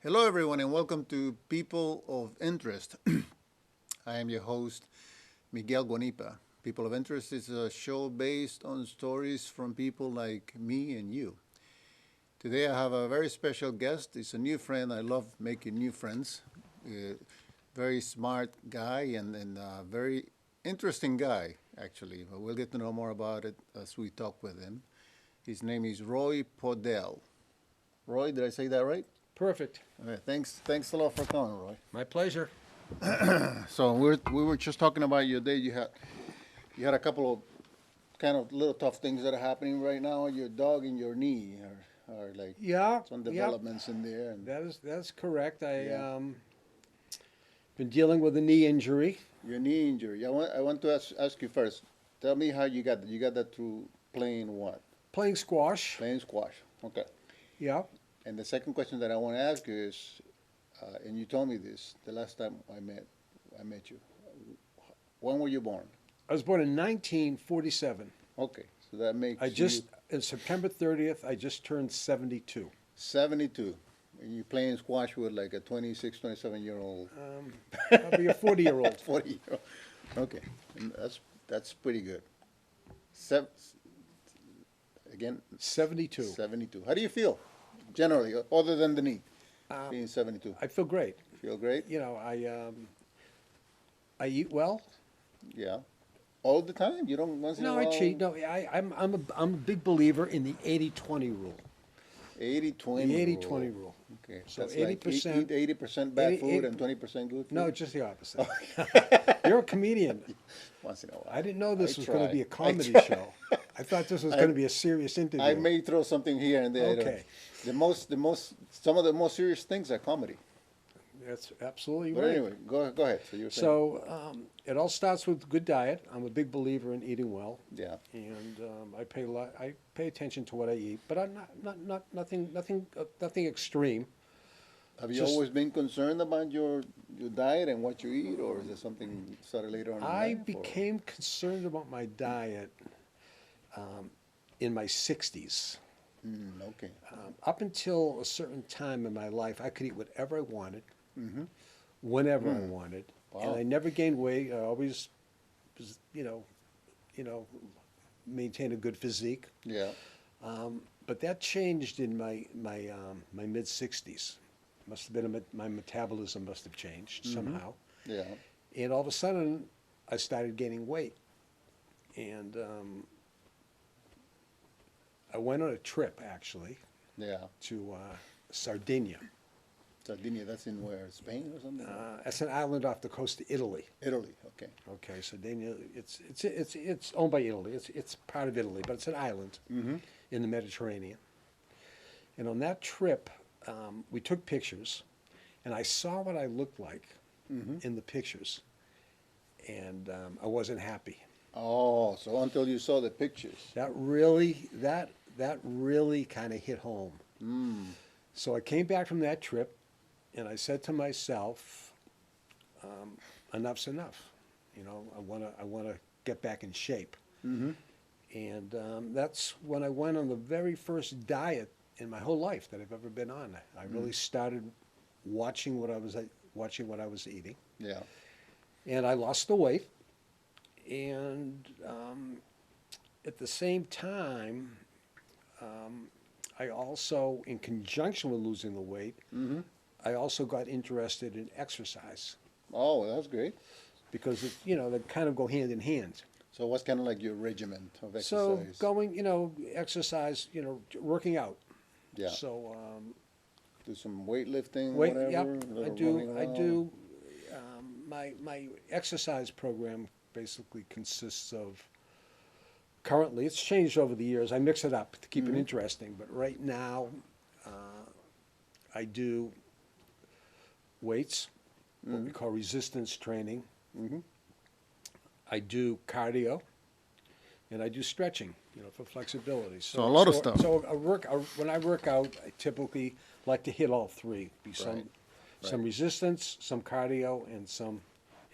Hello, everyone, and welcome to People of Interest. I am your host, Miguel Guanipa. People of Interest is a show based on stories from people like me and you. Today, I have a very special guest. He's a new friend. I love making new friends. Very smart guy and a very interesting guy, actually. But we'll get to know more about it as we talk with him. His name is Roy Podell. Roy, did I say that right? Perfect. Okay, thanks a lot for coming, Roy. My pleasure. So we were just talking about your day. You had a couple of kind of little tough things that are happening right now. Your dog and your knee are like Yeah, some yeah, developments in there. And that's correct. I Yeah. been dealing with a knee injury. your knee injury. I want to ask you first. Tell me how you got that. You got that through playing what? Playing squash. Playing squash. Okay. Yeah, And the second question that I want to ask you is, and you told me this the last time I met you. When were you born? I was born in 1947. Okay, so that makes I just you in September 30th. I just turned 72. 72. And you playing squash with like a 26, 27-year-old, I'll be a 40-year-old. 40-year-old. Okay, and that's pretty good. Sev Again, 72. 72. How do you feel generally, other than the knee, being 72? I feel great. Feel great? You know, I eat well. Yeah. All the time? You don't once in a No, I while? cheat. No, I'm a big believer in the 80-20 rule. 80-20 The rule. 80-20 rule. Okay, So that's like 80%. eat 80% bad 80 food and 20% good food? No, just the opposite. You're a comedian. Once in a while. I didn't know this I was going to be a try. comedy I try. show. I thought this was I- going to be a serious interview. I may throw something here and there. I don't- Okay. Some of the most serious things are comedy. That's absolutely But right. anyway, go ahead. So you're saying, So it all starts with good diet. I'm a big believer in eating well, yeah, and I pay attention to what I eat, but I'm not nothing extreme. have you just- always been concerned about your diet and what you eat, or is it something started later on in I life? or- became concerned about my diet in my 60s. Okay. Up until a certain time in my life, I could eat whatever I wanted, Mm-hmm. whenever I wanted, Wow. and I never gained weight. I always was, maintained a good physique. Yeah. But that changed in my mid 60s. Must have been my metabolism must have changed somehow, Yeah. and all of a sudden, I started gaining weight, and I went on a trip actually Yeah. to Sardinia. Sardinia. That's in where? Spain or something? It's an island off the coast of Italy. Italy. Okay. Okay, Sardinia. It's owned by Italy. It's part of Italy, but it's an island in the Mediterranean. And on that trip, we took pictures, and I saw what I looked like in the pictures, and I wasn't happy. Oh, so until you saw the pictures. That really kind of hit home. So I came back from that trip, and I said to myself, "Enough's enough. You know, I wanna get back in shape." And that's when I went on the very first diet in my whole life that I've ever been on. I really started watching what I was eating, Yeah. and I lost the weight. And at the same time, I also, in conjunction with losing the weight, I also got interested in exercise Oh, well, that's great. because they kind of go hand in hand. So what's kind of like your regimen of exercise? So going, exercise, working out. Yeah. So Do some weightlifting, wait, whatever. yep, a I little do. running I around? do. My exercise program basically consists of. Currently, it's changed over the years. I mix it up to keep it interesting. But right now, I do weights, what we call resistance training. I do cardio, and I do stretching, for flexibility. So a lot of stuff. So when I work out, I typically like to hit all three. Be some resistance, some cardio, and some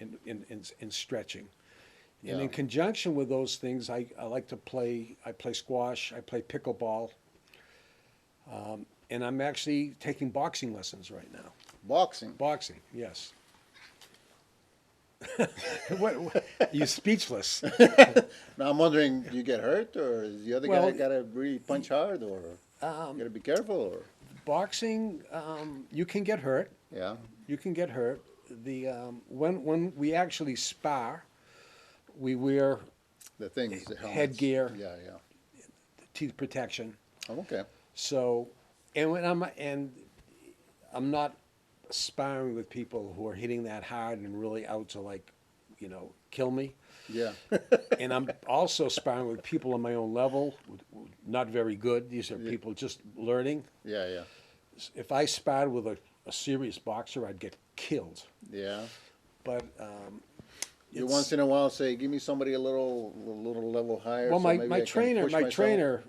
in stretching. And Yeah. in conjunction with those things, I like to play. I play squash. I play pickleball. and I'm actually taking boxing lessons right now. Boxing. Boxing, yes. What, you speechless. Now I'm wondering, do you get hurt, or is the other Well, guy gotta really punch hard, or you gotta be careful, or Boxing, you can get hurt. yeah, You can get hurt. The when we actually spar, we wear the things, the helmets. Headgear. Yeah, yeah. teeth protection. Oh, okay. So, and I'm not sparring with people who are hitting that hard and really out to, like, kill me. Yeah. And I'm also sparring with people on my own level, not very good. These are people just learning. Yeah, yeah. If I sparred with a serious boxer, I'd get killed. Yeah. But You once in a while say, "Give me somebody a little level higher." well, so my, maybe I my can trainer, push my myself. trainer,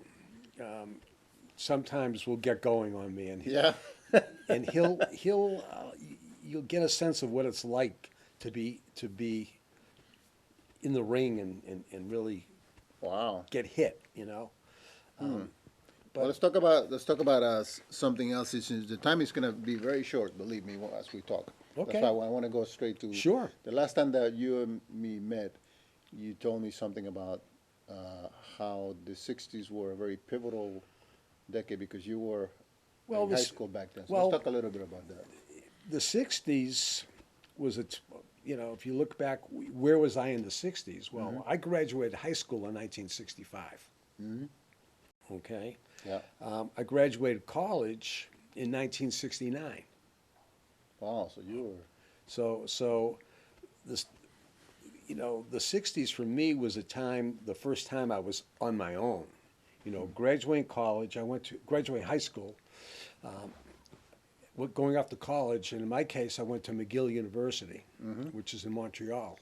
sometimes will get going on me, and Yeah. and you'll get a sense of what it's like to be in the ring and really Wow. get hit. But Well, let's talk about something else. Since the time is going to be very short, believe me, as we talk. Okay. That's why I want to go straight to. Sure. The last time that you and me met, you told me something about how the '60s were a very pivotal decade because you were Well, in high school back then. So well- let's talk a little bit about that. the '60s was if you look back, where was I in the '60s? Well, I graduated high school in 1965. Okay. Yeah. I graduated college in 1969. Wow. So you were. So this, the '60s for me was the first time I was on my own. Graduating college, graduating high school, going off to college, and in my case, I went to McGill University, which is in Montreal.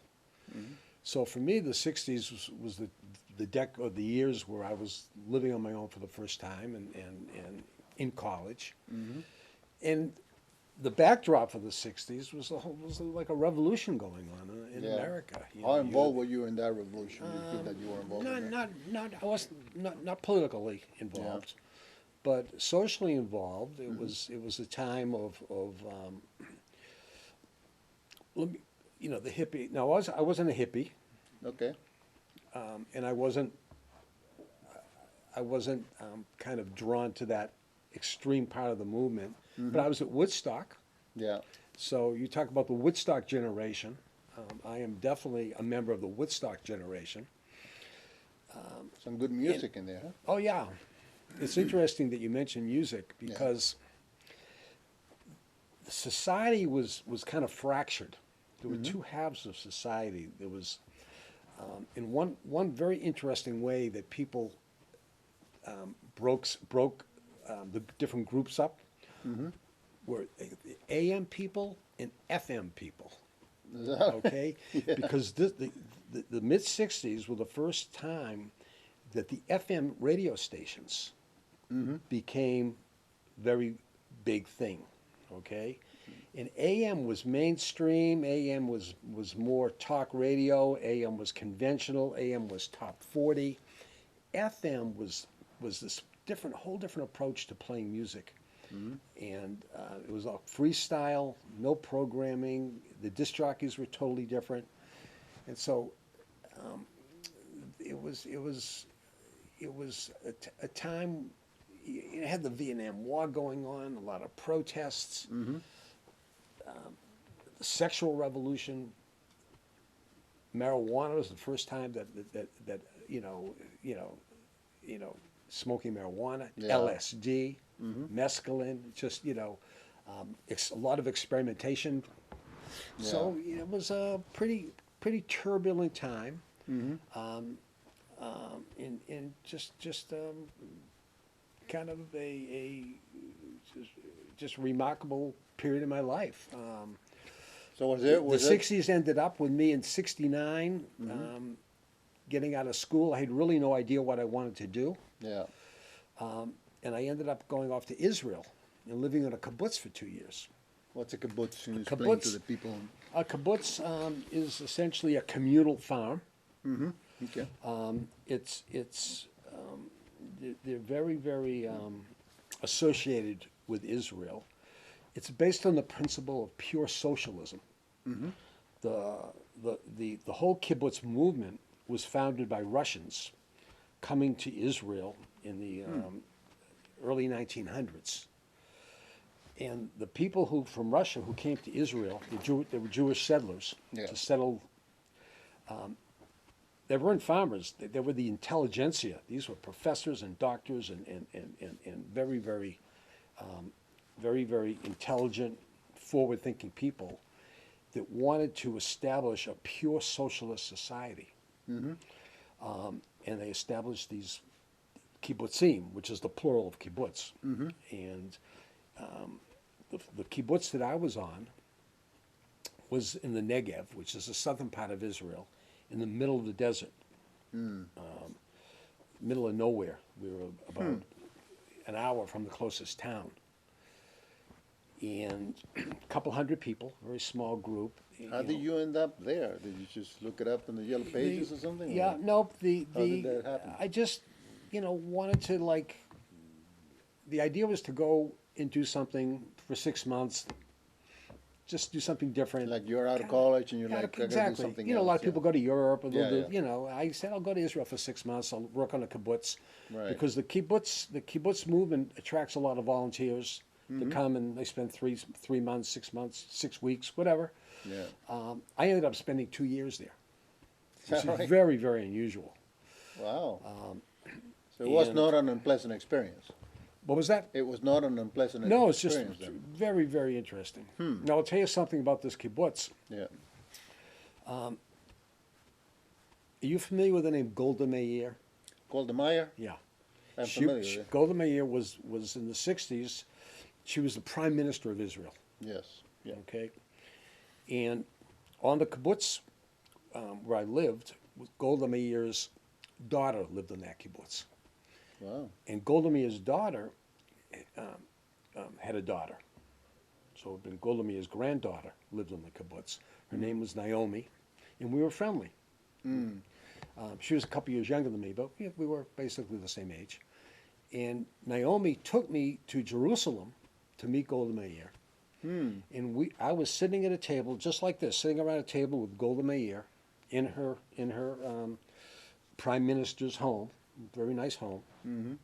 So for me, the '60s was the years where I was living on my own for the first time and in college. And the backdrop for the '60s was like a revolution going on in Yeah. America. How involved were you in that revolution? You feel that you were involved in that? I was not politically involved, but socially involved. It was a time of the hippie. Now I wasn't a hippie, Okay. and I wasn't kind of drawn to that extreme part of the movement. But I was at Woodstock. Yeah. So you talk about the Woodstock generation. I am definitely a member of the Woodstock generation. Some good music in there, huh? Oh yeah, it's interesting that you mentioned music because society was kind of fractured. There were two halves of society. There was, in one very interesting way that people broke the different groups up. Were the AM people and FM people. Okay, because the mid '60s were the first time that the FM radio stations became very big thing. Okay, and AM was mainstream. AM was more talk radio. AM was conventional. AM was top 40. FM was this whole different approach to playing music. And it was all freestyle, no programming. The disc jockeys were totally different, and so it was a time. You had the Vietnam War going on, a lot of protests, the sexual revolution. Marijuana was the first time that smoking marijuana, LSD. Mescaline, just a lot of experimentation. So it was a pretty turbulent time, in just kind of a just remarkable period in my life. So was The '60s ended up with me in '69, getting out of school. I had really no idea what I wanted to do. Yeah. And I ended up going off to Israel and living in a kibbutz for 2 years. What's a kibbutz? Can you explain to the people? A kibbutz is essentially a communal farm. Okay. They're very, very associated with Israel. It's based on the principle of pure socialism. The, the whole kibbutz movement was founded by Russians coming to Israel in the early 1900s. And the people from Russia who came to Israel, they were Jewish settlers Yeah. to settle. They weren't farmers. They were the intelligentsia. These were professors and doctors and very, very intelligent, forward-thinking people that wanted to establish a pure socialist society. And they established these kibbutzim, which is the plural of kibbutz. And the kibbutz that I was on was in the Negev, which is the southern part of Israel, in the middle of the desert, middle of nowhere. We were about an hour from the closest town. And a couple hundred people, very small group. How did you end up there? Did you just look it up in the Yellow Pages or something? Yeah, or no, How did that happen? I just, wanted to the idea was to go and do something for 6 months, just do something different. Like you're out of college and you're Yeah, like, I gotta do exactly. something A else. lot of people go to Europe, and Yeah, they'll do, yeah. I said I'll go to Israel for 6 months. I'll work on a kibbutz, Right. because the kibbutz movement attracts a lot of volunteers Mm-hmm. to come, and they spend 3 months, 6 months, 6 weeks, whatever. Yeah. I ended up spending 2 years there, which is Right. very, very unusual. Wow. So it was and- not an unpleasant experience. What was that? It was not an unpleasant No, it's just experience then. very, very interesting. Now, I'll tell you something about this kibbutz. Yeah. Are you familiar with the name Golda Meir? Golda Meir? Yeah. I'm familiar with it. Golda Meir was in the 60s. She was the prime minister of Israel, Yes. Yeah. okay? And on the kibbutz where I lived, Golda Meir's daughter lived in that kibbutz. Wow. And Golda Meir's daughter had a daughter. So then Golda Meir's granddaughter lived in the kibbutz. Her name was Naomi, and we were friendly. She was a couple years younger than me, but we were basically the same age. And Naomi took me to Jerusalem to meet Golda Meir. And I was sitting at a table just like this, sitting around a table with Golda Meir in her prime minister's home, very nice home,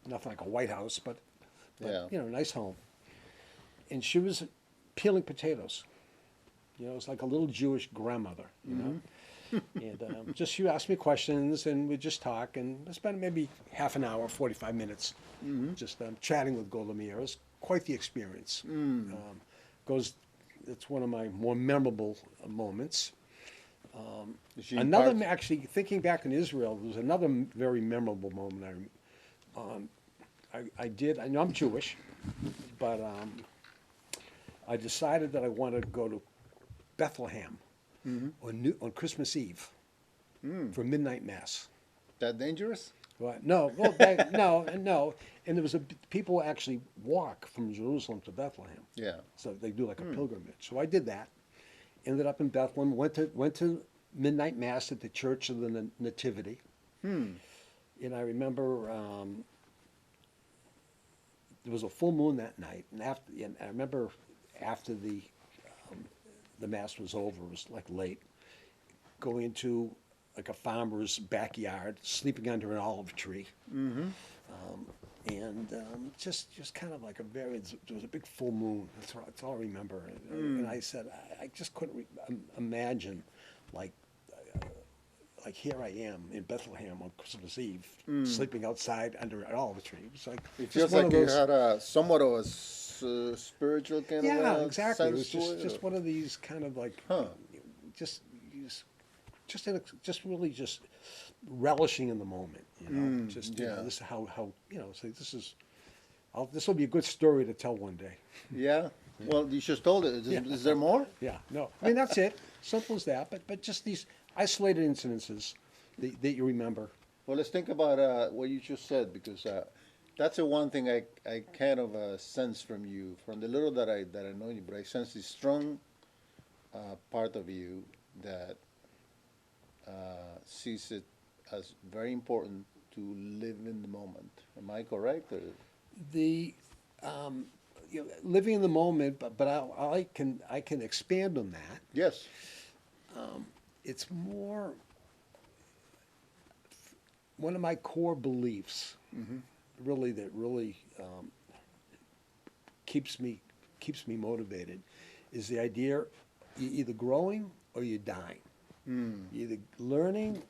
nothing like a White House, but Yeah. Nice home. And she was peeling potatoes. It was like a little Jewish grandmother, And just she asked me questions, and we'd just talk, and I spent maybe half an hour, 45 minutes, just chatting with Golda Meir. It was quite the experience. It's one of my more memorable moments. Is she Another, part- actually, thinking back in Israel, there was another very memorable moment. I know I'm Jewish, but I decided that I wanted to go to Bethlehem on Christmas Eve for midnight mass. That dangerous? Right. No, no. And there was people actually walk from Jerusalem to Bethlehem. Yeah. So they do like a pilgrimage. So I did that. Ended up in Bethlehem. Went to midnight mass at the Church of the Nativity. And I remember there was a full moon that night, and I remember after the mass was over, it was like late, going into like a farmer's backyard, sleeping under an olive tree. And just kind of like there was a big full moon. That's all I remember. And I said, I just couldn't imagine, like here I am in Bethlehem on Christmas Eve, sleeping outside under an olive tree. It was like It just feels one like of you those. had a somewhat of a spiritual kind of Yeah, a exactly. It was sense to just one of these kind of like, just really just relishing in the moment, yeah. This is how so this will be a good story to tell one day. Yeah. Well, you just told it. Is there more? Yeah, no, I mean that's it, simple as that. But just these isolated incidences that you remember. Well, let's think about what you just said, because that's the one thing I kind of sense from you, from the little that I know you, but I sense this strong part of you that sees it as very important to live in the moment. Am I correct? Or? The living in the moment, but I can expand on that. Yes. It's more one of my core beliefs, really that really keeps me motivated, is the idea you're either growing or you're dying. You're either learning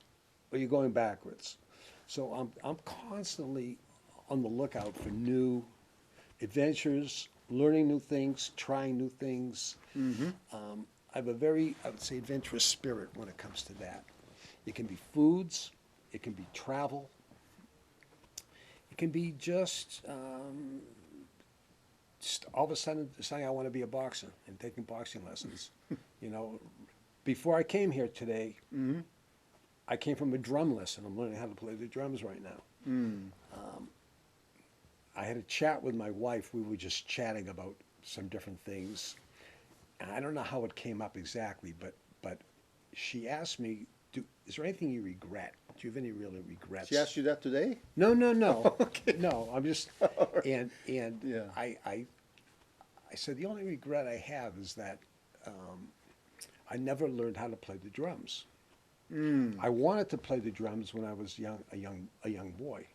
or you're going backwards. So I'm constantly on the lookout for new adventures, learning new things, trying new things. I have a very, I would say, adventurous spirit when it comes to that. It can be foods, it can be travel, it can be just all of a sudden deciding I want to be a boxer and taking boxing lessons. Before I came here today, I came from a drum lesson. I'm learning how to play the drums right now. I had a chat with my wife. We were just chatting about some different things. And I don't know how it came up exactly, but she asked me, is there anything you regret? Do you have any really regrets? She asked you that today? No. Okay. No, I'm just, and Yeah. I said, the only regret I have is that I never learned how to play the drums. I wanted to play the drums when I was a young boy,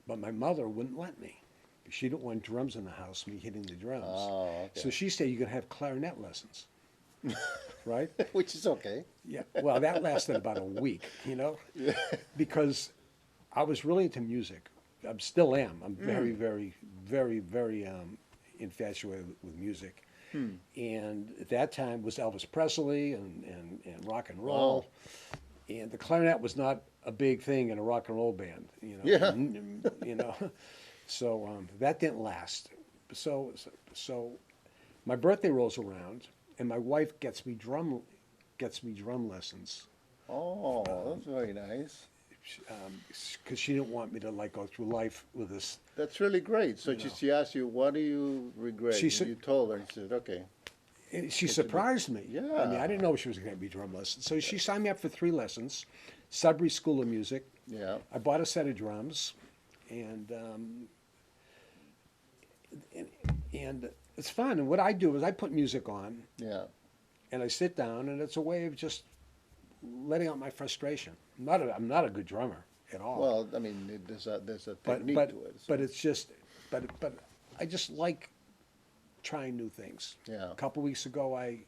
but my mother wouldn't let me. She didn't want drums in the house, me hitting the drums. Oh, okay. So she said, you're going to have clarinet lessons, right? Which is okay. Yeah, well, that lasted about a week, Yeah. because I was really into music. I still am. I'm very, very, very, very infatuated with music. And at that time was Elvis Presley and rock and roll. Wow. And the clarinet was not a big thing in a rock and roll band, Yeah. So that didn't last. So my birthday rolls around, and my wife gets me drum lessons, Oh, that's very nice. because she didn't want me to go through life with this. That's really great. So she asked you, what do you regret? She And said- you told her, and she said, okay. And she surprised me. I mean, Yeah. I didn't know she was going to be drum lessons. So she signed me up for 3 lessons, Sudbury School of Music. Yeah. I bought a set of drums, and it's fun. And what I do is I put music on, Yeah. and I sit down, and it's a way of just letting out my frustration. I'm not a good drummer at all. Well, I mean, there's a but technique but to it. so- but it's just but I just like trying new things. Yeah. A couple weeks ago, I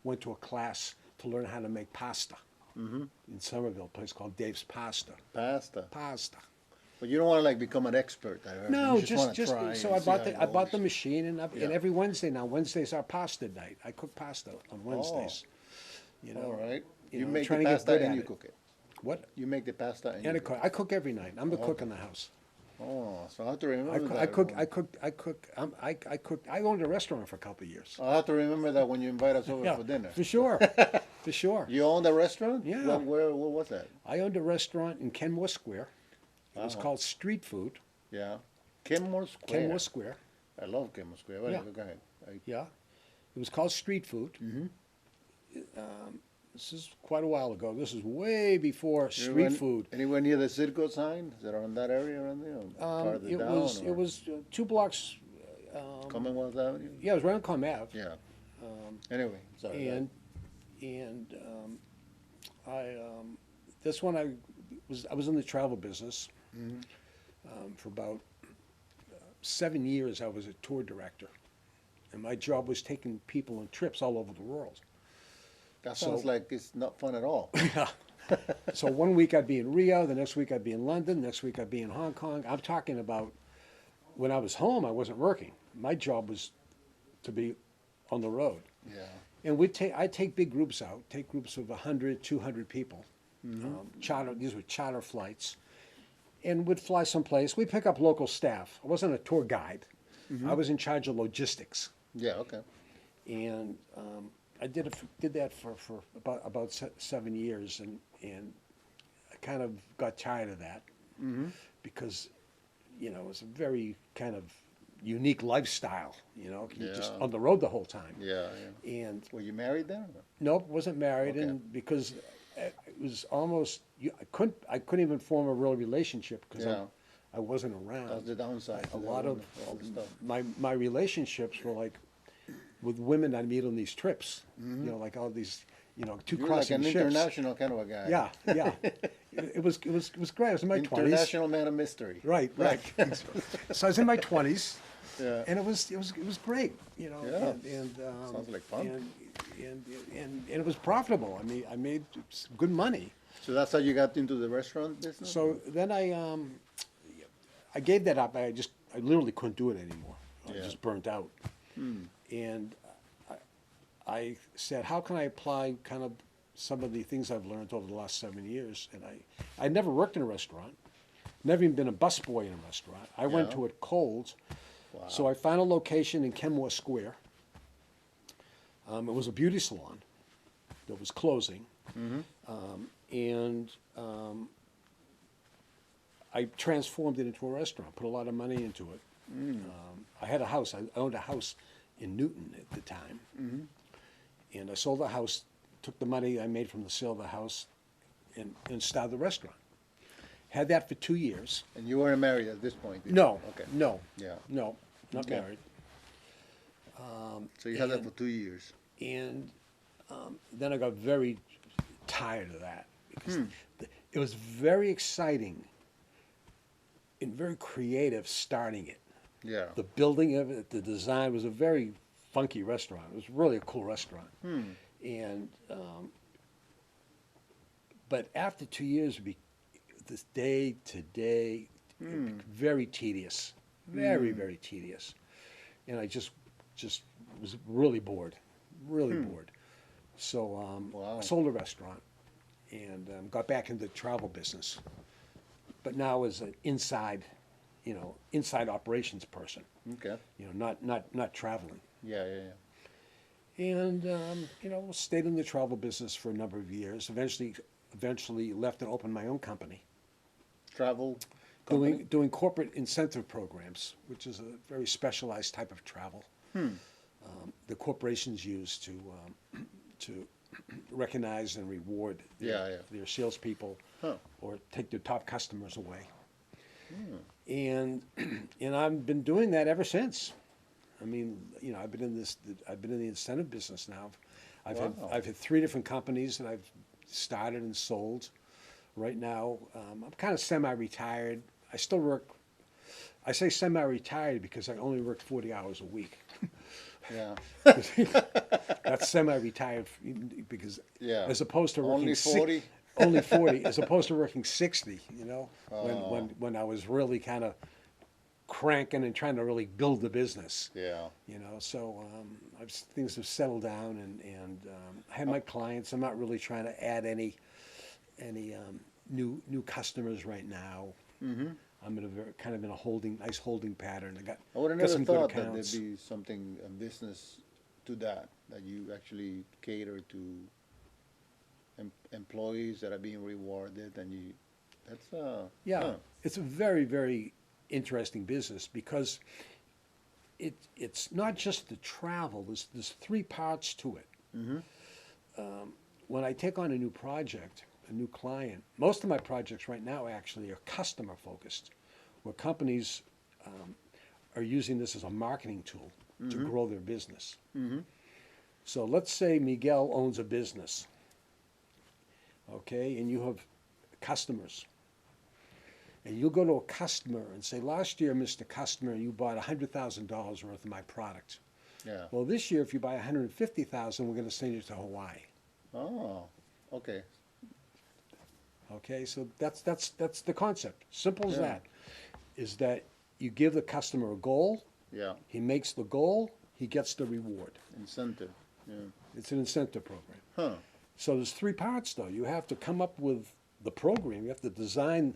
went to a class to learn how to make pasta in Somerville, a place called Dave's Pasta. Pasta. Pasta. But you don't want to become an expert. No, you just want to just try. so and I see bought how the it I bought the goes. machine, and Yeah. every Wednesday now. Wednesday's our pasta night. I cook pasta on Wednesdays. All right. you You know, make trying the to get pasta good and at you it. cook it. What? You make the pasta and And you cook I cook every night. I'm the cook in the house. it. Oh, so I have to remember I that. cook. I cook. I owned a restaurant for a couple of years. I'll have to remember that when you invite us over Yeah, for dinner. for sure, for sure. You owned a restaurant? Yeah. Where was that? I owned a restaurant in Kenmore Square. It was called Street Food. Yeah. Kenmore Square. Kenmore Square. I love Kenmore Square. Whatever, Yeah. go ahead. Yeah, it was called Street Food. This is quite a while ago. This is way before street food. Anywhere near the Circo sign? Is it around that area around there? Or farther It down? was or 2 blocks. Commonwealth Avenue? Yeah, it was around Com Ave. Yeah. Anyway, sorry. And I this one I was in the travel business for about 7 years. I was a tour director, and my job was taking people on trips all over the world. that sounds like it's not fun at all. So one week I'd be in Rio, the next week I'd be in London, next week I'd be in Hong Kong. I'm talking about when I was home, I wasn't working. My job was to be on the road. Yeah. And I'd take big groups out, take groups of 100, 200 people. These were charter flights. And we'd fly someplace. We'd pick up local staff. I wasn't a tour guide. I was in charge of logistics. Yeah, okay. And I did that for about 7 years, and I kind of got tired of that because it was a very kind of unique lifestyle. You're just Yeah. on the road the whole time. Yeah, yeah. And Were you married then? nope, wasn't married, Okay. and because it was almost I couldn't even form a real relationship because Yeah. I wasn't around. That's the downside. A to that lot of one, all the stuff. my relationships were like with women I meet on these trips. You know, like all these, you know, two You're like crossing an ships. international kind of a guy. Yeah, yeah. It was great. I was in my 20s. International man of mystery. Right, right. So I was in my 20s, Yeah. and it was great, you know. Yeah. And Sounds like fun. And it was profitable. I made good money. So that's how you got into the restaurant business? So then I gave that up. I literally couldn't do it anymore. I Yeah. just burnt out. And I said, how can I apply kind of some of the things I've learned over the last 7 years? And I'd never worked in a restaurant, never even been a busboy in a restaurant. I went Yeah. to it cold. Wow. So I found a location in Kenmore Square. It was a beauty salon that was closing. And I transformed it into a restaurant, put a lot of money into it. I had a house. I owned a house in Newton at the time. And I sold the house, took the money I made from the sale of the house, and started the restaurant. Had that for 2 years. And you weren't married at this point? did you? No, Okay. no, Yeah. no, not Okay. married. So you had that and- for 2 years? And then I got very tired of that because it was very exciting and very creative starting it. Yeah. The building of it, the design was a very funky restaurant. It was really a cool restaurant. And but after 2 years, this day to day, very tedious, very tedious, and I just was really bored, bored. So Wow. I sold the restaurant and got back into the travel business, but now as an inside operations person. Okay. You know, not traveling. Yeah, yeah, yeah. And you know, stayed in the travel business for a number of years. Eventually left and opened my own company, Travel company? doing corporate incentive programs, which is a very specialized type of travel. The corporations use to recognize and reward their salespeople, or take their top customers away. And I've been doing that ever since. I mean, you know, I've been in the incentive business now. Wow. I've had 3 different companies that I've started and sold. Right now, I'm kind of semi-retired. I still work. I say semi-retired because I only work 40 hours a week. Yeah. That's semi-retired because Yeah. as opposed to working Only 40? only 40, as opposed to working 60. You know, when I was really kind of cranking and trying to really build the business. Yeah. You know, so things have settled down, and I have my clients. I'm not really trying to add any new customers right now. I'm in a nice holding pattern. I would have got never some good thought that accounts. there'd be something, a business to that you actually cater to employees that are being rewarded, and Yeah, huh. it's a very, very interesting business because it's not just the travel. There's 3 parts to it. When I take on a new project, a new client, most of my projects right now actually are customer focused, where companies are using this as a marketing tool to grow their business. So let's say Miguel owns a business, okay, and you have customers. And you'll go to a customer and say, last year, Mr. Customer, you bought $100,000 worth of my product. Yeah. Well, this year, if you buy $150,000, we're going to send you to Hawaii. Oh, okay. Okay, so that's the concept. Simple as Yeah. that. Is that you give the customer a goal, Yeah. he makes the goal, he gets the reward. Incentive. Yeah. It's an incentive program. Huh. So there's 3 parts, though. You have to come up with the program. You have to design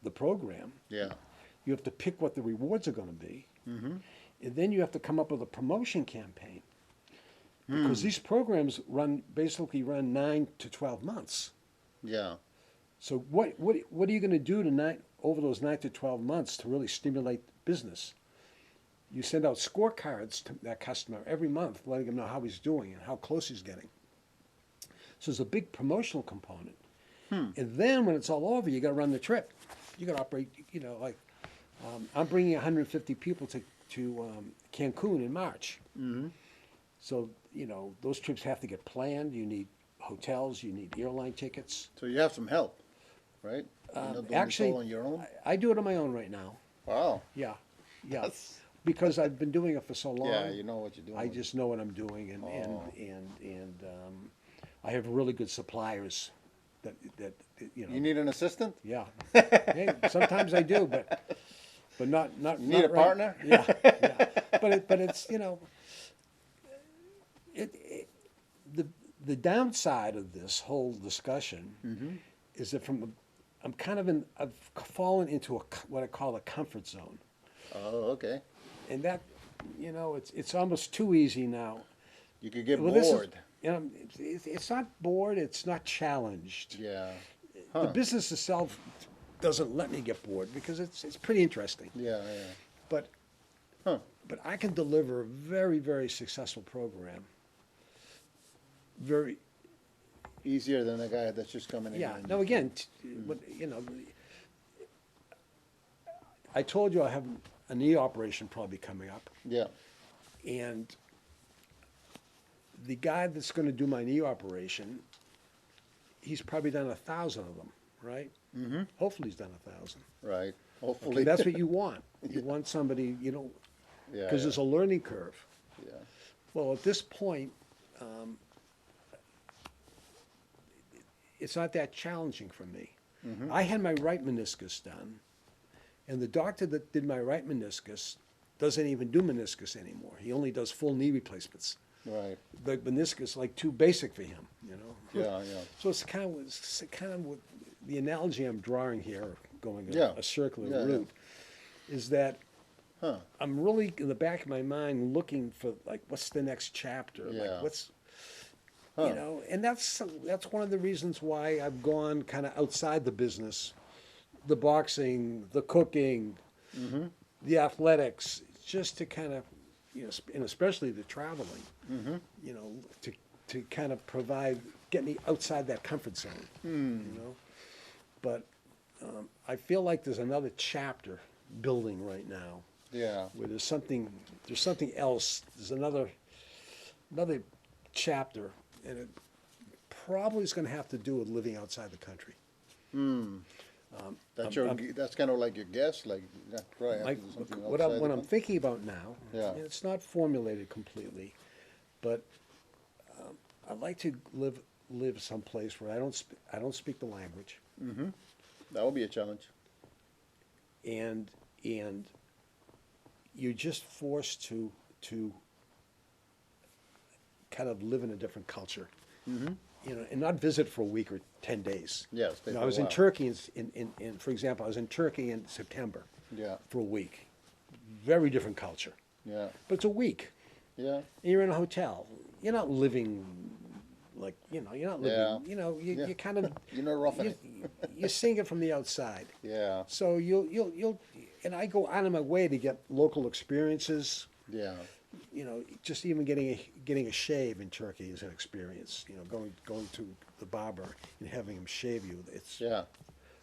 the program. Yeah. You have to pick what the rewards are going to be. And then you have to come up with a promotion campaign. Because these programs basically run 9 to 12 months. Yeah. So what are you going to do over those 9 to 12 months to really stimulate business? You send out scorecards to that customer every month, letting him know how he's doing and how close he's getting. So there's a big promotional component. And then when it's all over, you got to run the trip. you got to operate. Like I'm bringing 150 people to Cancun in March. Mm-hmm. So those trips have to get planned. You need hotels. You need airline tickets. So you have some help, right? You're not doing this Actually, all on your own. I do it on my own right now. Wow. Yeah, yeah. That's- Because I've been doing it for so long. Yeah, you know what you're doing. I just know what I'm doing, and I have really good suppliers. That. You need an assistant? Yeah. Hey, sometimes I do, but not. You need a partner? Yeah, yeah. But it's the downside of this whole discussion is that I've fallen into what I call a comfort zone, Oh, okay. and that it's almost too easy now. You could get This is- bored. it's not bored. It's not challenged. Yeah. The business itself doesn't let me get bored because it's pretty interesting. Yeah, yeah. But Huh. but I can deliver a very, very successful program. Very Easier than the guy that's just coming in. yeah. and- Now again, I told you I have a knee operation probably coming up, Yeah. and the guy that's going to do my knee operation, he's probably done 1,000 of them, right? Mm-hmm. Hopefully he's done 1,000. Right. Okay, Hopefully. that's what you want. You want somebody, Yeah. because there's a learning curve. Yeah. Well, at this point, it's not that challenging for me. I had my right meniscus done, and the doctor that did my right meniscus doesn't even do meniscus anymore. He only does full knee replacements. Right. The meniscus is like too basic for him, Yeah, yeah. So it's kind of what the analogy I'm drawing here, going Yeah. a circular Yeah, yeah. route, is that Huh. I'm really in the back of my mind looking for like what's the next chapter, Yeah. like what's Huh. and that's one of the reasons why I've gone kind of outside the business, the boxing, the cooking, Mm-hmm. the athletics, just to kind of and especially the traveling, Mm-hmm. to kind of get me outside that comfort zone, But I feel like there's another chapter building right now Yeah. where there's something else. There's another chapter, and it probably is going to have to do with living outside the country. That's kind of like your guess, like that probably have to do something What outside the I'm country. thinking about now, Yeah. and it's not formulated completely, but I'd like to live someplace where I don't speak the language, That would be a challenge. and you're just forced to kind of live in a different culture, and not visit for a week or 10 days. Yeah, stay You know, for I a was in while. Turkey for example, I was in Turkey in September Yeah. for a week. Very different culture, Yeah. but it's a week. Yeah. And you're in a hotel. You're not living like you're not living. Yeah. Yeah. You kind of You're not roughing it. you're seeing it from the outside. Yeah. So you'll and I go out of my way to get local experiences. Yeah. Just even getting a shave in Turkey is an experience. Going to the barber and having him shave you. It's Yeah.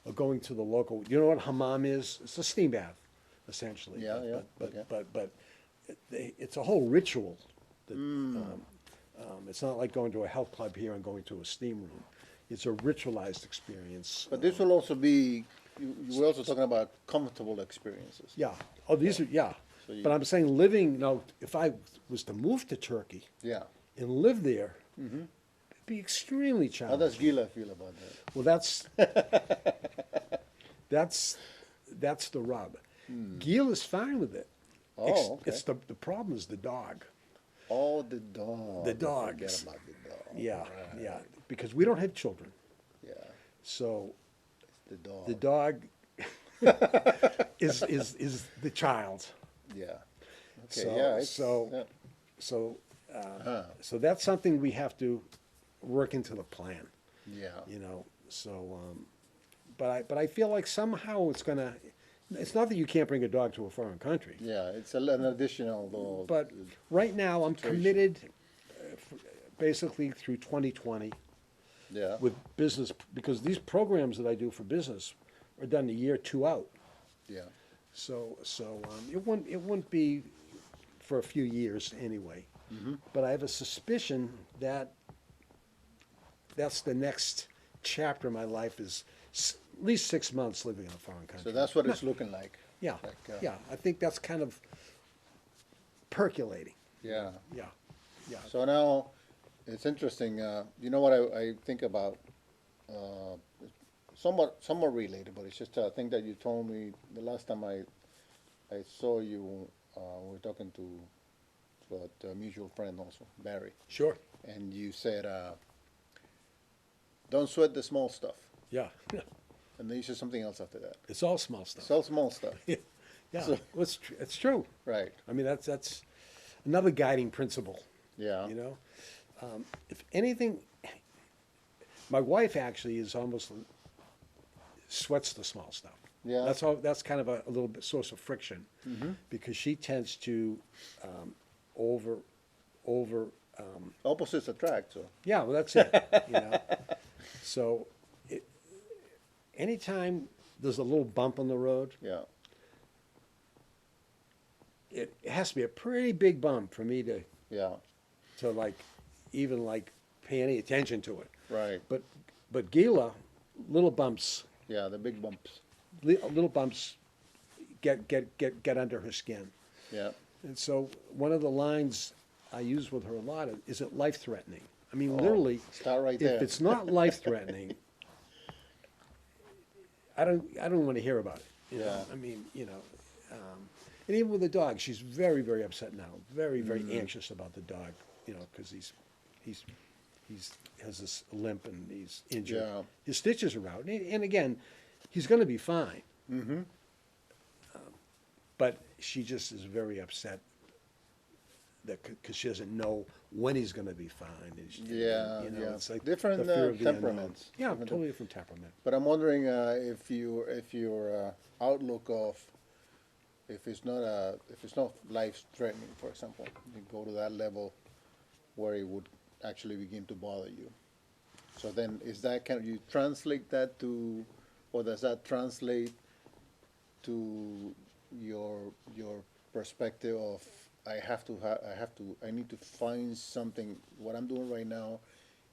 or going to the local. You know what hammam is? It's a steam bath, essentially. Yeah, yeah, But okay. it's a whole ritual. That, it's not like going to a health club here and going to a steam room. It's a ritualized experience. But this will also be. We're also talking about comfortable experiences. Yeah. Oh, these are yeah. So you- But I'm saying living. Now, if I was to move to Turkey Yeah. and live there, it'd be extremely How challenging. does Gila feel about that? Well, that's the rub. Gil is fine with it. Oh, okay. It's the problem is the dog. Oh, the dog. The Don't dogs. Forget about the dog. Yeah, Right. yeah. Because we don't have children, Yeah. so The dog. the dog is the child. Yeah. Okay. So- yeah. so- yeah. So Uh-huh. so that's something we have to work into the plan. Yeah. So but I feel like somehow it's gonna. It's not that you can't bring a dog to a foreign country. Yeah. It's an additional though. But right now, I'm Situation. committed basically through 2020 Yeah. with business, because these programs that I do for business are done a year or two out. Yeah. So it wouldn't be for a few years anyway. But I have a suspicion that that's the next chapter of my life is at least 6 months living in a foreign country. So that's what it's looking like. Yeah, Like, yeah. I think that's kind of percolating. Yeah. Yeah, yeah. So now, it's interesting. You know what I think about? Uh, somewhat related, but it's just a thing that you told me the last time I saw you. We were talking to a mutual friend also, Barry, Sure. and you said, "Don't sweat the small stuff." Yeah. And then you said something else after that. It's all small stuff. It's all small stuff. Yeah. So- Well, it's true. Right. I mean, that's another guiding principle. Yeah. You know, if anything, my wife actually is almost sweats the small stuff. Yeah. That's all. That's kind of a little bit source of friction, because she tends to over. Opposites attract. So. Yeah, well, that's it. You know, so anytime there's a little bump on the road, Yeah. it has to be a pretty big bump for me Yeah. to like even like pay any attention to it. Right. But Gila, little bumps, Yeah. The big bumps. little bumps get under her skin. Yeah. And so one of the lines I use with her a lot is it life threatening? I mean, Oh, literally, start right if there. it's not life threatening, I don't want to hear about it. You know? Yeah. I mean, you know, and even with the dog, she's very, very upset now. Very, very anxious about the dog. You know, because he's has this limp and he's injured. Yeah. His stitches are out, and again, he's going to be fine. Mm-hmm. But she just is very upset that because she doesn't know when he's going to be fine. And she, Yeah, you know, yeah. It's like Different, the fear of the unknown. temperaments. Yeah, Different totally different temperament. But I'm wondering if your outlook of if it's not life threatening, for example, you go to that level where it would actually begin to bother you. So then, is that can you translate that to, or does that translate to your perspective of I need to find something. What I'm doing right now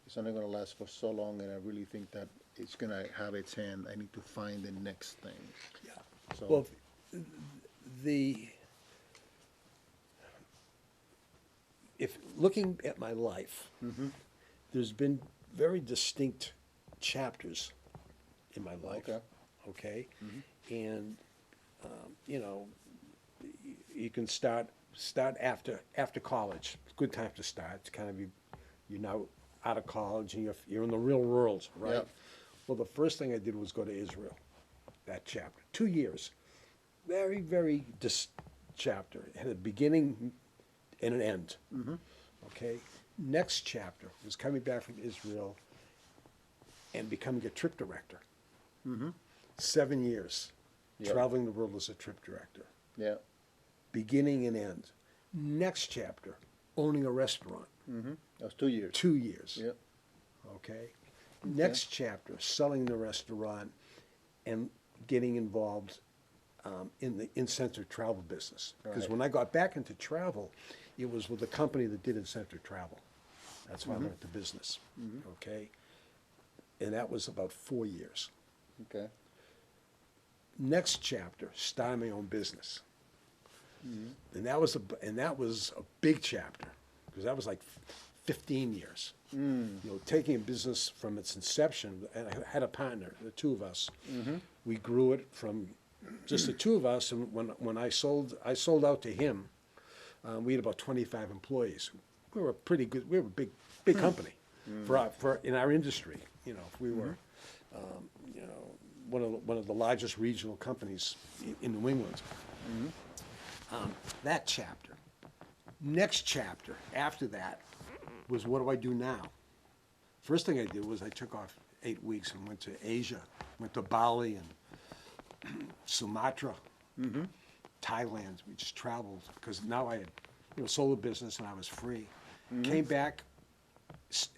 is only going to last for so long, and I really think that it's going to have its hand. I need to find the next thing. Yeah. So Well, if looking at my life, there's been very distinct chapters in my life. Okay. Okay. And you know, you can start after college. Good time to start. It's kind of you're now out of college and you're in the real world, right? Yep. Well, the first thing I did was go to Israel. That chapter, 2 years, very, very chapter. It had a beginning and an end. Okay. Next chapter was coming back from Israel and becoming a trip director. 7 years, Yep. traveling the world as a trip director. yeah, Beginning and end. Next chapter, owning a restaurant. that was 2 years. 2 years. Yeah, Okay. Next chapter, selling the restaurant and getting involved in the incentive travel business. Because Right. when I got back into travel, it was with a company that did incentive travel. That's why I learned the business. Okay. And that was about 4 years. okay, Next chapter, starting my own business. And that was a big chapter because that was like 15 years. You know, taking a business from its inception, and I had a partner, the two of us. We grew it from just the two of us, and when I sold out to him. We had about 25 employees. We were a pretty good. We were a big company for in our industry. You know, we were, you know, one of the largest regional companies in New England. That chapter. Next chapter after that was what do I do now? First thing I did was I took off 8 weeks and went to Asia, went to Bali and Sumatra, Thailand. We just traveled because now I had sold the business and I was free. Came back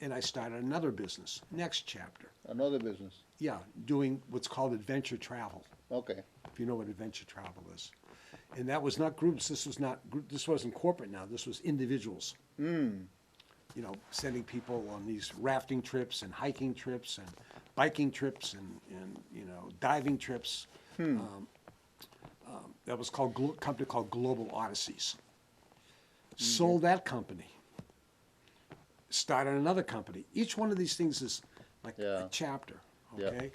and I started another business. Next chapter. another business. yeah, doing what's called adventure travel, Okay. if you know what adventure travel is. And that was not groups, this wasn't corporate now, this was individuals. You know, sending people on these rafting trips and hiking trips and biking trips and you know, diving trips. That was called, company called Global Odysseys. Sold that company. Started another company. Each one of these things is like Yeah. a chapter, Yeah. okay?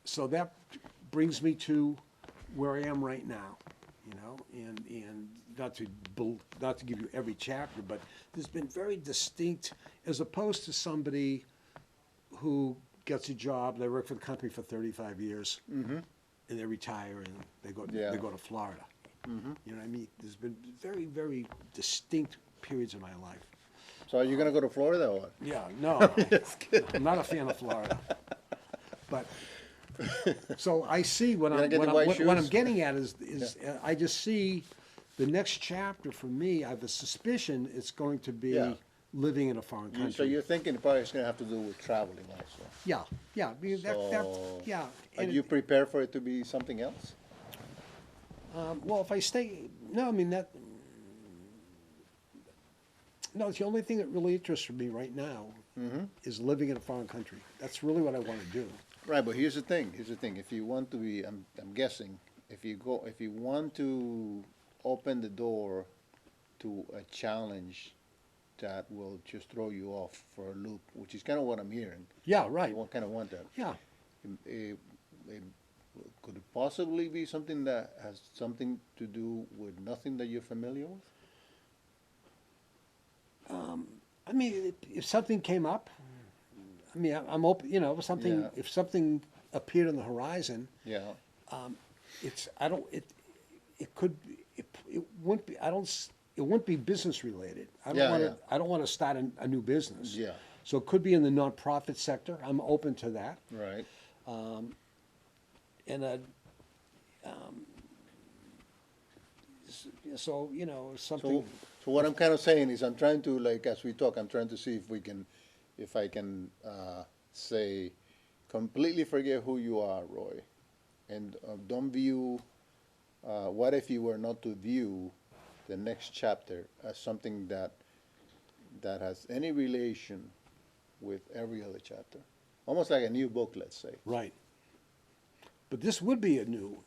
So that brings me to where I am right now, you know, and not to give you every chapter, but there's been very distinct, as opposed to somebody who gets a job, they work for the company for 35 years, and they retire and they Yeah. go to Florida. You know what I mean? There's been very, very distinct periods of my life. So are you gonna go to Florida or what? Yeah, no, I'm not a fan of Florida. But, so I see what You gonna I'm, get what the I'm, white what I'm shoes? getting at is I just see the next chapter for me, I have a suspicion it's going to be Yeah. living in a foreign country. So you're thinking probably it's gonna have to do with traveling also. Yeah, yeah, because So yeah. are and you prepared for it to be something else? well, if I stay, no, I mean no, it's the only thing that really interests me right now is living in a foreign country. That's really what I want to do. Right, but here's the thing. Here's the thing. If you want to be, I'm guessing, if you want to open the door to a challenge that will just throw you off for a loop, which is kind of what I'm hearing. Yeah, right. You kind of want that. Yeah. Eh, eh, could it possibly be something that has something to do with nothing that you're familiar with? I mean, if something came up, I mean, I'm open. You know, Yeah. if something appeared on the horizon, Yeah. it's I don't it it could it wouldn't be I don't s- it wouldn't be business related. Yeah, want yeah. to I don't want to start a new business. Yeah. So it could be in the nonprofit sector. I'm open to that, Right. and so you know something. So what I'm kind of saying is I'm trying to, like, as we talk, I'm trying to see if I can say, completely forget who you are, Roy, and don't view, what if you were not to view the next chapter as something that has any relation with every other chapter? Almost like a new book, let's say. Right. But this would be a new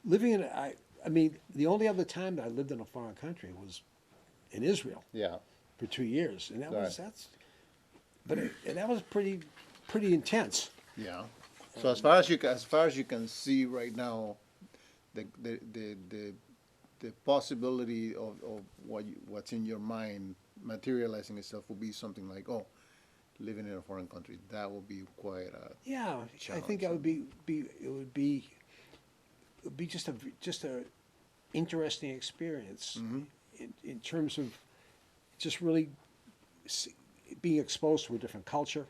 living in. I mean, the only other time that I lived in a foreign country was in Israel Yeah. for 2 years, and that Right. was and that was pretty intense. Yeah. So as far as you can see right now, the possibility of what's in your mind materializing itself will be something like, oh, living in a foreign country. That will be quite a Yeah, I think that would it would be just a interesting experience in terms of just really being exposed to a different culture.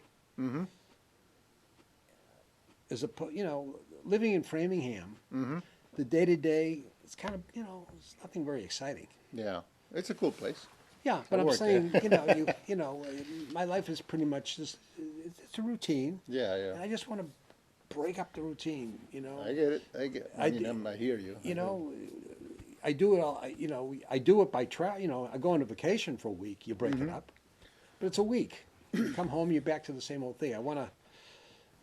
As living in Framingham, the day to day, it's kind of it's nothing very exciting. yeah. It's a cool place. Yeah, but I I'm work there. saying, my life is pretty much just it's a routine. Yeah, And yeah. I just want to break up the routine. I get it. I get. I mean, I hear you. You know, I do it all. I do it by I go on a vacation for a week. You break it up, but it's a week. You come home, you're back to the same old thing. I want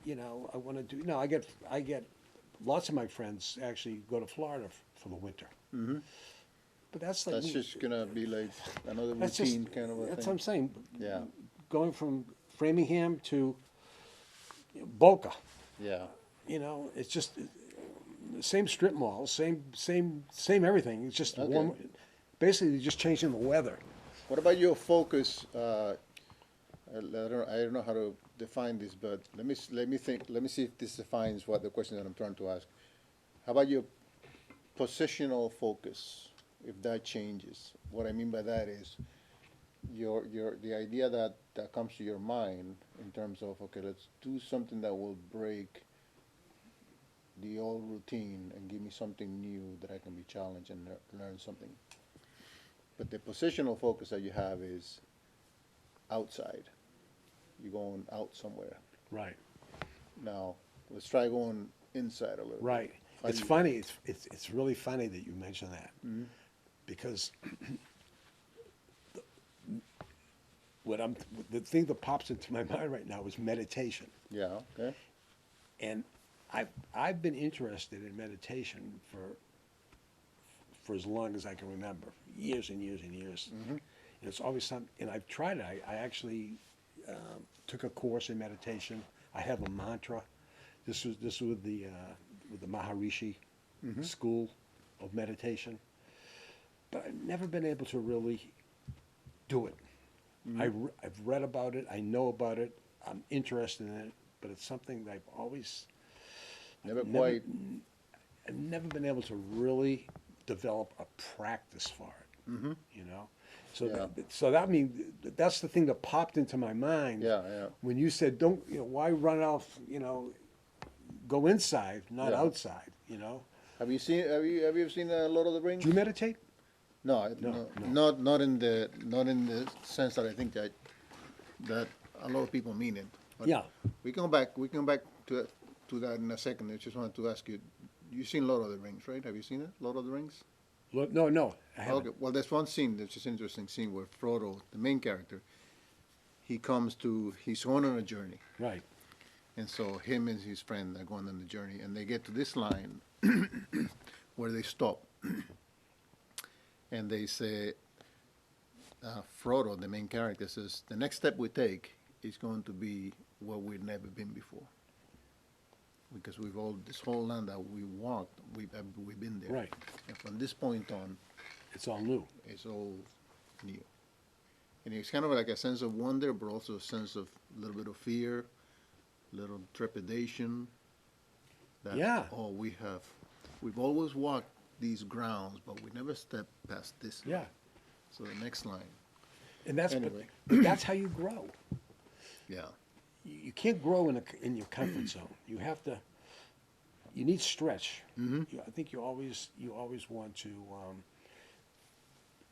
to do. No, I get lots of my friends actually go to Florida for the winter. But that's like That's just gonna be like another that's routine just kind of a that's what thing. I'm saying. Yeah. Going from Framingham to Boca. Yeah. It's just the same strip malls, same everything. It's just Okay. warm. Basically, just changing the weather. What about your focus? I don't know how to define this, but let me think. Let me see if this defines what the question that I'm trying to ask. How about your positional focus? If that changes, what I mean by that is the idea that comes to your mind in terms of, okay, let's do something that will break the old routine and give me something new that I can be challenged and learn something. But the positional focus that you have is outside. You're going out somewhere. Right. Now, let's try going inside a little Right. bit. How It's do you- funny. It's really funny that you mention that because what I'm the thing that pops into my mind right now is meditation, Yeah, okay. and I've been interested in meditation for as long as I can remember, years and years and years. And it's always something, and I've tried it. I actually took a course in meditation. I have a mantra. This was with the Maharishi school of meditation, but I've never been able to really do it. I've read about it. I know about it. I'm interested in it, but it's something that Never never- quite, I've never been able to really develop a practice for it. You know, so Yeah. that mean that's the thing that popped into my mind. Yeah, yeah. When you said, "Don't why run off? Go inside, not Yeah. outside." have you ever seen Lord of the Rings? Do you meditate? No, No. not in the sense that I think that a lot of people mean it. But Yeah. we can go back to that in a second. I just wanted to ask you, you've seen Lord of the Rings, right? Have you seen it, Lord of the Rings? No, I haven't. Okay. Well, there's one scene that's just an interesting scene where Frodo, the main character, he's going on a journey, Right. and so him and his friend are going on the journey, and they get to this line where they stop, and they say, Frodo, the main character, says, "The next step we take is going to be where we've never been before, because this whole land that we walked, we've been there, Right. and from this point on, It's all new. it's all new." And it's kind of like a sense of wonder, but also a sense of a little bit of fear, a little trepidation. That, Yeah. oh, we've always walked these grounds, but we never stepped past this line. Yeah. So the next line, And that's Anyway. but that's how you grow. yeah, You can't grow in your comfort zone. You need stretch. I think you always want to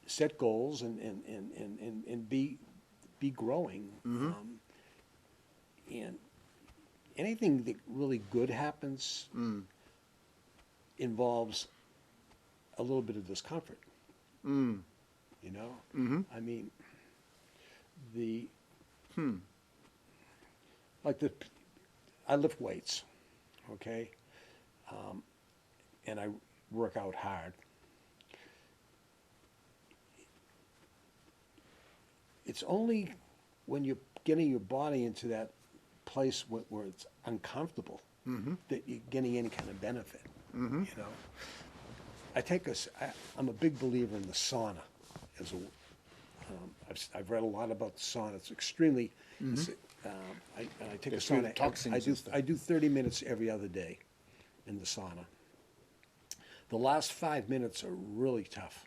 set goals and be growing. And anything that really good happens involves a little bit of discomfort. I mean, I lift weights, okay, and I work out hard. It's only when you're getting your body into that place where it's uncomfortable that you're getting any kind of benefit. I'm a big believer in the sauna. I've read a lot about the sauna. It's extremely. I take There's a sauna. really toxins I and stuff. I do 30 minutes every other day in the sauna. The last 5 minutes are really tough.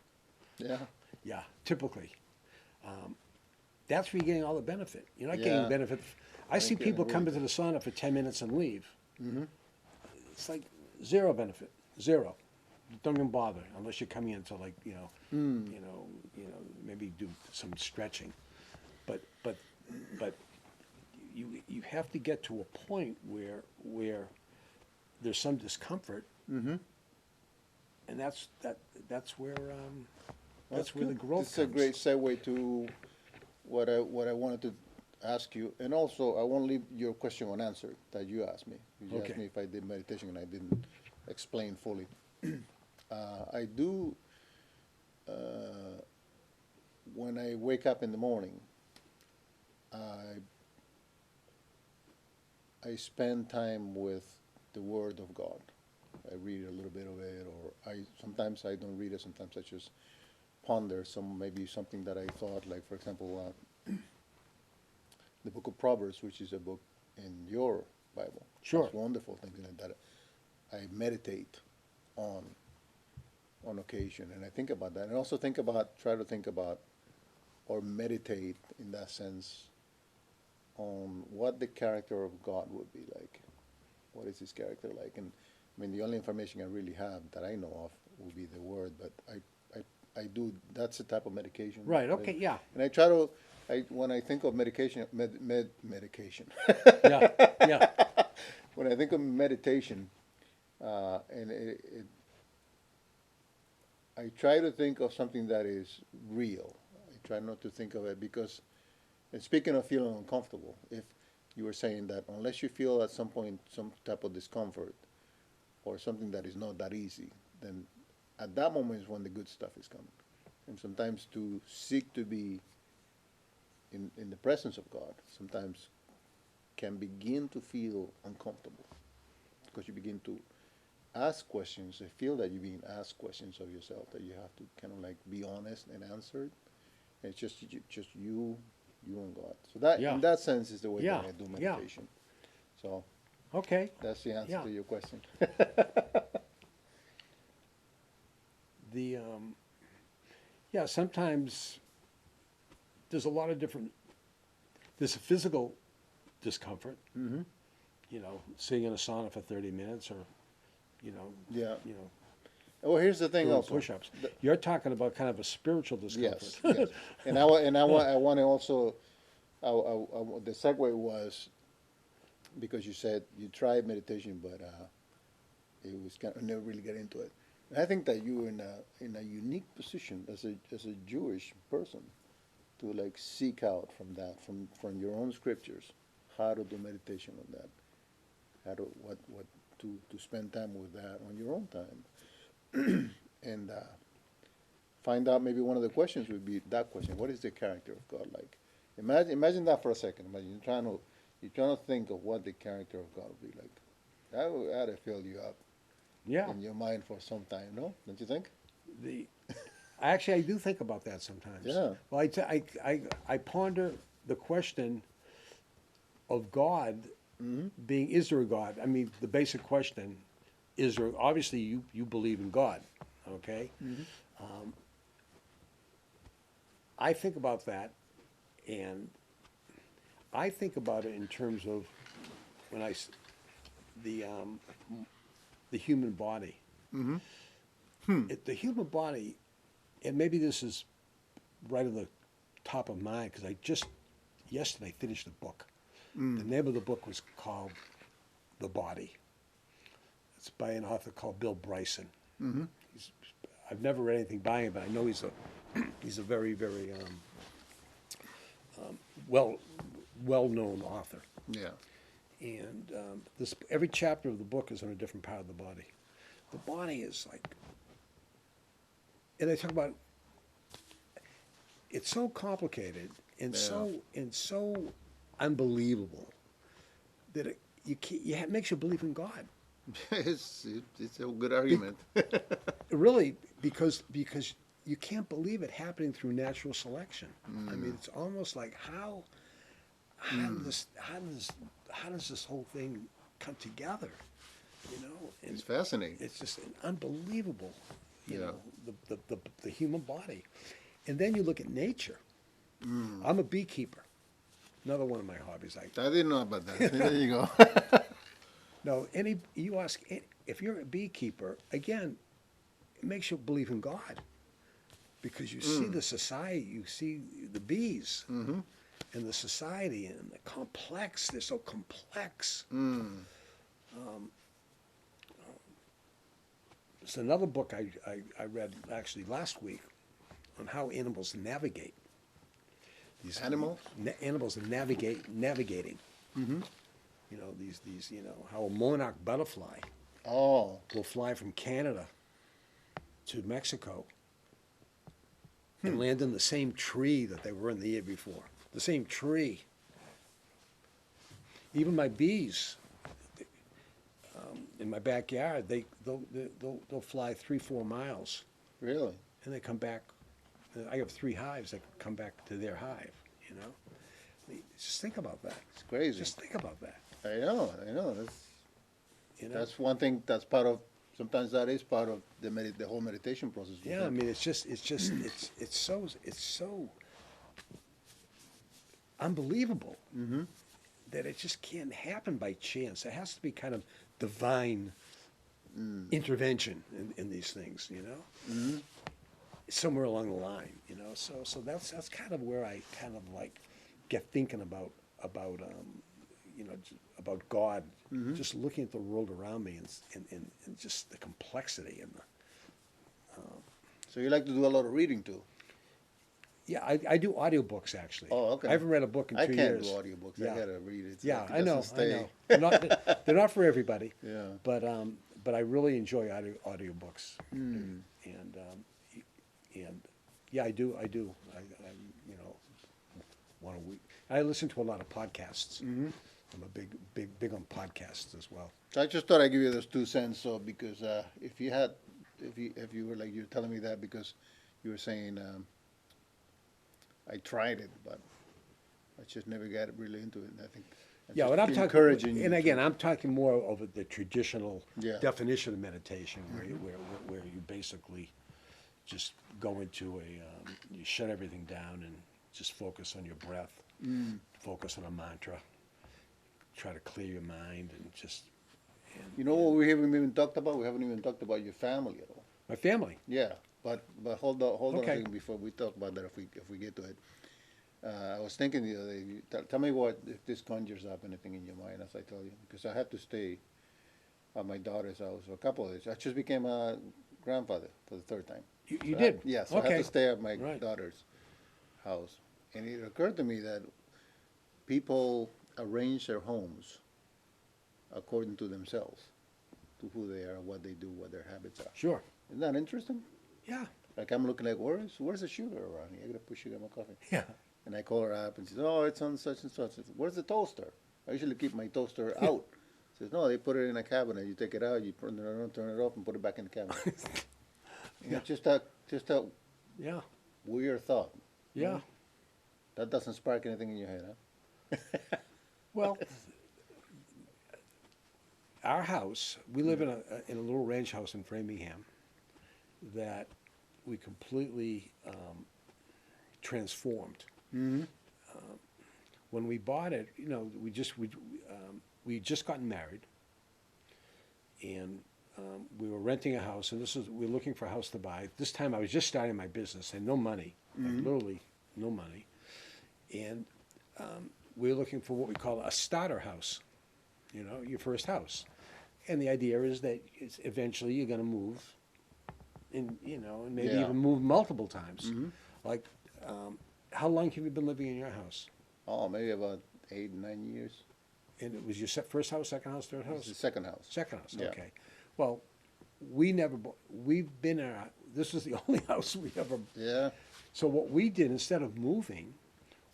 yeah, Yeah, typically. That's where you're getting all the benefit. You're not Yeah. getting benefit. I see Okay, people come really. into the sauna for 10 minutes and leave. It's like zero benefit, zero. Don't even bother unless you're coming in to maybe do some stretching. But you have to get to a point where there's some discomfort, and that's where That's the good. growth It's a comes. great segue to what I wanted to ask you, and also I won't leave your question unanswered that you asked me. You asked Okay. me if I did meditation, and I didn't explain fully. I do. When I wake up in the morning, I spend time with the Word of God. I read a little bit of it, or sometimes I don't read it. Sometimes I just ponder maybe something that I thought, like for example, the book of Proverbs, which is a book in your Bible. Sure. It's wonderful things in it that I meditate on occasion, and I think about that, and also try to think about, or meditate in that sense, on what the character of God would be like. What is his character like? And I mean, the only information I really have that I know of will be the Word, but I do. That's the type of medication. Right, okay, yeah. And I try to. When I think of medication, medication. Yeah, yeah. when I think of meditation, and I try to think of something that is real. I try not to think of it because, and speaking of feeling uncomfortable, if you were saying that unless you feel at some point some type of discomfort or something that is not that easy, then at that moment is when the good stuff is coming. And sometimes to seek to be in the presence of God, sometimes can begin to feel uncomfortable because you begin to ask questions. I feel that you're being asked questions of yourself that you have to kind of like be honest and answer it. And it's just you and God. So that Yeah. in that sense is the way Yeah. that I do Yeah. meditation. So Okay. that's the answer Yeah. to your question. The yeah, sometimes there's a lot of different. There's a physical discomfort. Mm-hmm. You know, sitting in a sauna for 30 minutes, or you know, Yeah. you know, Well, here's the thing doing also. push-ups. You're talking about kind of a spiritual discomfort. Yes, yes. And I want to also, the segue was because you said you tried meditation, but it was kind of never really get into it. And I think that you're in a unique position as a Jewish person to like seek out from that from your own scriptures how to do meditation on that, how to what to spend time with that on your own time, and find out maybe one of the questions would be that question: what is the character of God like? Imagine that for a second. Imagine you're trying to think of what the character of God would be like. That'll fill you up Yeah. in your mind for some time, no? Don't you think? The actually, I do think about that sometimes. Yeah. Well, I ponder the question of God being, is there a God? I mean, the basic question is there, obviously you believe in God, okay? I think about that, and I think about it in terms of when the human body. The human body, and maybe this is right on the top of mind because I just yesterday finished a book. The name of the book was called The Body. It's by an author called Bill Bryson. I've never read anything by him, but I know he's a very, very well-known author. Yeah. And every chapter of the book is on a different part of the body. The body is like, and they talk about, it's so complicated and so unbelievable that it makes you believe in God. it's a good argument. Really, because you can't believe it happening through natural selection. I mean, it's almost like how does this whole thing come together? You know, and It's fascinating. it's just unbelievable. You Yeah. know, the human body, and then you look at nature. I'm a beekeeper. Another one of my hobbies. I didn't know about that. There you go. No, you ask if you're a beekeeper, again, it makes you believe in God because you see the society, you see the bees and the society and the complex. They're so complex. It's another book I read actually last week on how animals navigate. These Animals? Animals navigating. You know, these you know, how a monarch butterfly Oh, will fly from Canada to Mexico and land in the same tree that they were in the year before. The same tree. Even my bees in my backyard, they'll fly 3-4 miles really? and they come back. I have 3 hives that come back to their hive. You know, just think about that. It's crazy. Just think about that. I know. You know? That's one thing that's part of, sometimes that is part of the whole meditation process. Yeah, I mean, it's so unbelievable that it just can't happen by chance. It has to be kind of divine intervention in these things, you know, somewhere along the line, you know. So that's kind of where I kind of like get thinking about about God, just looking at the world around me and just the complexity and the. So you like to do a lot of reading too? Yeah, I do audiobooks actually. Oh, okay. I haven't read a book in I 2 can't years. do audiobooks. Yeah. I gotta read it. Yeah, It I know. doesn't I stay. know. They're not for everybody. Yeah. But I really enjoy audiobooks. Hmm. And yeah, I do. I one a week. I listen to a lot of podcasts. I'm a big on podcasts as well. So I just thought I'd give you those 2 cents. So because if you were like you're telling me that because you were saying I tried it, but I just never got really into it. And I think I'm Yeah, just what I'm talking, encouraging you and again, to- I'm talking more of the traditional Yeah. definition of meditation, where you basically just go into you shut everything down and just focus on your breath, focus on a mantra, try to clear your mind, and just. You know what we haven't even talked about? We haven't even talked about your family at all. My family. Yeah, but hold on a Okay. second before we talk about that. If we get to it, I was thinking the other day. Tell me what if this conjures up anything in your mind as I tell you, because I had to stay at my daughter's house for a couple of days. I just became a grandfather for the third time. You So did? Yeah, so I Okay. had to stay at my Right. daughter's house, and it occurred to me that people arrange their homes according to themselves, to who they are, what they do, what their habits are. Sure. Isn't that interesting? Yeah. Like I'm looking like, where's the sugar around here? I gotta put sugar in my coffee. Yeah. And I call her up and she says, oh, it's on such and such. I said, where's the toaster? I usually keep my toaster out. She says, no, they put it in a cabinet. You take it out, you turn it on, turn it off, and put it back in the cabinet. You know, just a Yeah. weird thought. Yeah. That doesn't spark anything in your head, huh? Well, our house, we live in a little ranch house in Framingham that we completely transformed. When we bought it, we had just gotten married, and we were renting a house, and we were looking for a house to buy. This time I was just starting my business and no money, like literally no money, and we were looking for what we call a starter house, your first house. And the idea is that eventually you're going to move, and maybe Yeah. even move multiple times. Like, how long have you been living in your house? Oh, maybe about 8, 9 years. And it was your first house, second house, third It's house? the second house. Second house, Yeah. okay. Well, we've been in this is the only house we ever. Yeah, So what we did, instead of moving,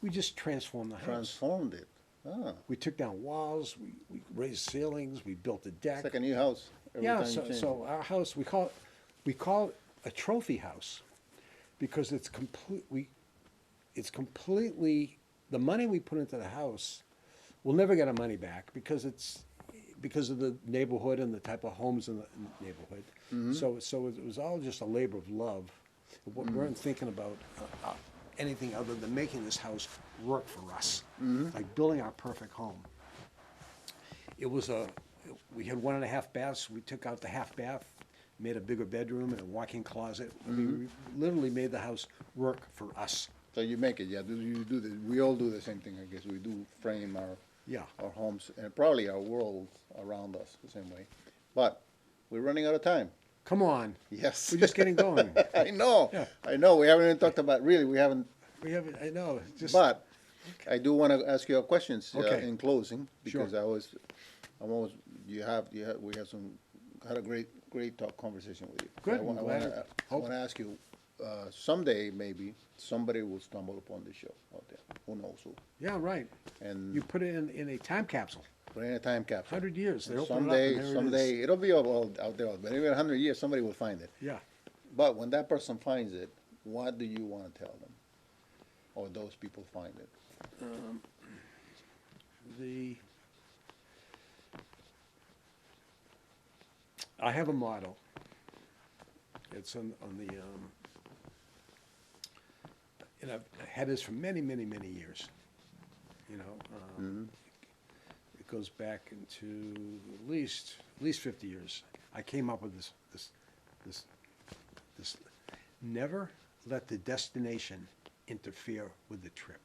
we just transformed the house. transformed it. Ah, We took down walls, we raised ceilings, we built a deck. it's like a new house. Every Yeah, time you change. so our house, we call it a trophy house because it's completely, the money we put into the house, we'll never get our money back because of the neighborhood and the type of homes in the neighborhood. So it was all just a labor of love. We weren't thinking about anything other than making this house work for us, like building our perfect home. We had 1.5 baths. We took out the half bath, made a bigger bedroom and a walk-in closet. I mean, we literally made the house work for us. So you make it, yeah. You do we all do the same thing, I guess. We do frame Yeah. our homes and probably our world around us the same way. But we're running out of time. Come on. Yes. We're just getting going. I know. Yeah. I know. We haven't even talked about we haven't. We haven't, I know, just. But I do want to ask you a questions Okay. in closing because Sure. we had a great talk conversation with you. Good, I want I'm glad. to ask you. Someday maybe somebody will stumble upon this show out there. Who knows who? Yeah, right. And You put it in a time capsule, put it in a time capsule. 100 years. They And open it up and there it is. someday it'll be all out there. But even 100 years, somebody will find it. Yeah. But when that person finds it, what do you want to tell them? Or those people find it? I have a motto. It's on the, and I've had this for many, many, many years. It goes back into at least 50 years. I came up with this. Never let the destination interfere with the trip.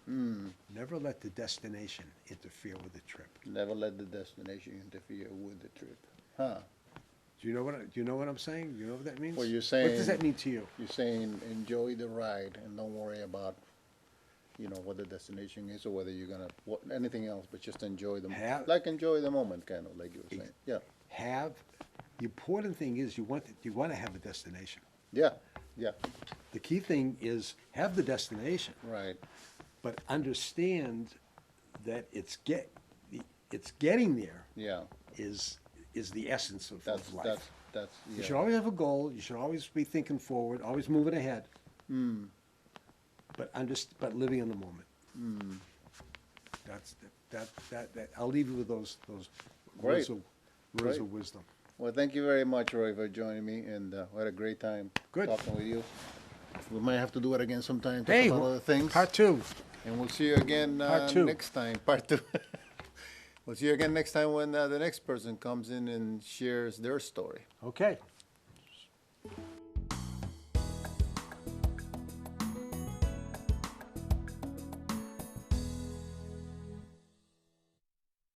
Never let the destination interfere with the trip. Never let the destination interfere with the trip. Huh? Do you know what I'm saying? Do you know what that means? Well, you're What saying. does that mean to you? You're saying enjoy the ride and don't worry about, what the destination is or whether you're gonna anything else, but just enjoy the enjoy the moment, kind of like you were saying. Yeah, The important thing is you want to have a destination. yeah, yeah. The key thing is have the destination, Right. but understand that it's getting there Yeah. is the essence of That's life. that's You yeah. should always have a goal. You should always be thinking forward, always moving ahead. But living in the moment. That's that. I'll leave you with those Great. words Great. of wisdom. Well, thank you very much, Roy, for joining me, and we had a great time Good. talking with you. We might have to do it again sometime. Talk Hey, about other things. part two. And we'll see you again Part two. next time. Part two. We'll see you again next time when the next person comes in and shares their story. Okay.